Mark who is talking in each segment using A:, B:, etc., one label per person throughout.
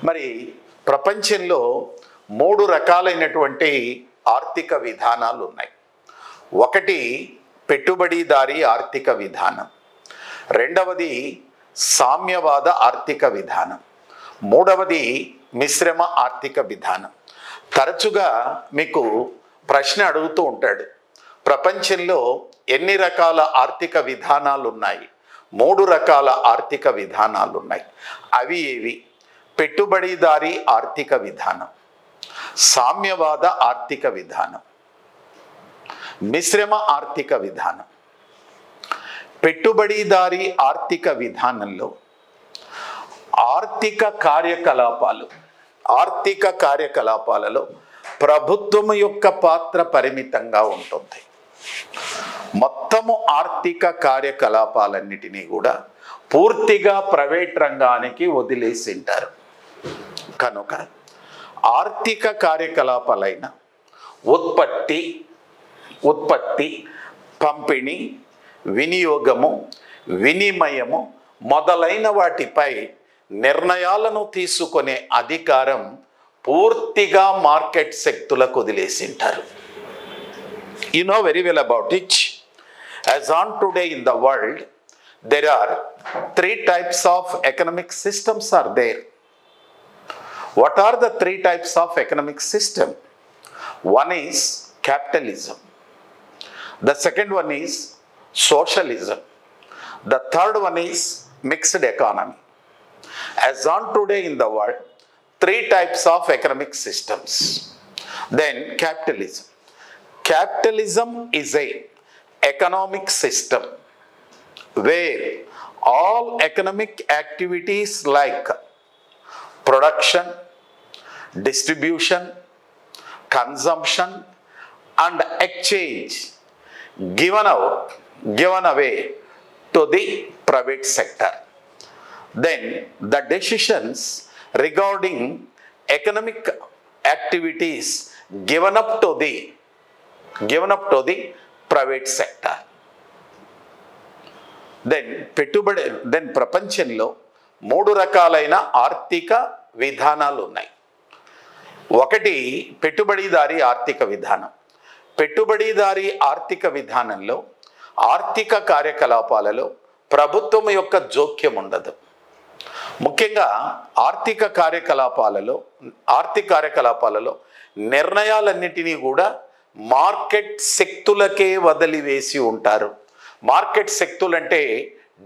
A: మరి ప్రపంచంలో 3 రకాలైనటువంటి ఆర్థిక విధానాలు ఉన్నాయి. ఒకటి పెట్టుబడిదారీ ఆర్థిక విధానం, రెండవది సామ్యవాద ఆర్థిక విధానం, మూడవది మిశ్రమ ఆర్థిక విధానం. తరచుగా మీకు ప్రశ్న అడుగుతూ ఉంటాడు, ప్రపంచంలో ఎన్ని రకాల ఆర్థిక విధానాలు ఉన్నాయి? 3 రకాల ఆర్థిక విధానాలు ఉన్నాయి. అవి ఏవి? పెట్టుబడిదారీ ఆర్థిక విధానం, సామ్యవాద ఆర్థిక విధానం, మిశ్రమ ఆర్థిక విధానం. పెట్టుబడిదారీ ఆర్థిక విధానంలో ఆర్థిక కార్యకలాపాలలో ప్రభుత్వం యొక్క పాత్ర పరిమితంగా ఉంటుంది. మొత్తము ఆర్థిక కార్యకలాపాలన్నిటినీ కూడా పూర్తిగా ప్రైవేట్ రంగానికి వదిలేసింటారు. కనుక ఆర్థిక కార్యకలాపాలైన ఉత్పత్తి, పంపిణీ, వినియోగము, వినిమయము మొదలైన వాటిపై నిర్ణయాలను తీసుకునే అధికారం పూర్తిగా మార్కెట్ శక్తులకు వదిలేసింటారు. You know very well about it. As on today in the world, there are 3 types of economic systems are there. What are the 3 types of economic system? One is capitalism. The second one is socialism. The third one is mixed economy. As on today in the world, 3 types of economic systems. Then capitalism. Capitalism is a economic system where all economic activities like production, distribution, consumption and exchange given away to the private sector. Then the decisions regarding economic activities given up to the private sector. Then ప్రపంచంలో 3 రకాలైన ఆర్థిక విధానాలు ఉన్నాయి. ఒకటి పెట్టుబడిదారీ ఆర్థిక విధానం. పెట్టుబడిదారీ ఆర్థిక విధానంలో ఆర్థిక కార్యకలాపాలలో ప్రభుత్వం యొక్క జోక్యం ఉండదు. ముఖ్యంగా ఆర్థిక కార్యకలాపాలలో నిర్ణయాలన్నిటినీ కూడా మార్కెట్ శక్తులకే వదిలివేసి ఉంటారు. మార్కెట్ శక్తులంటే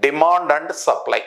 A: డిమాండ్ అండ్ సప్లై.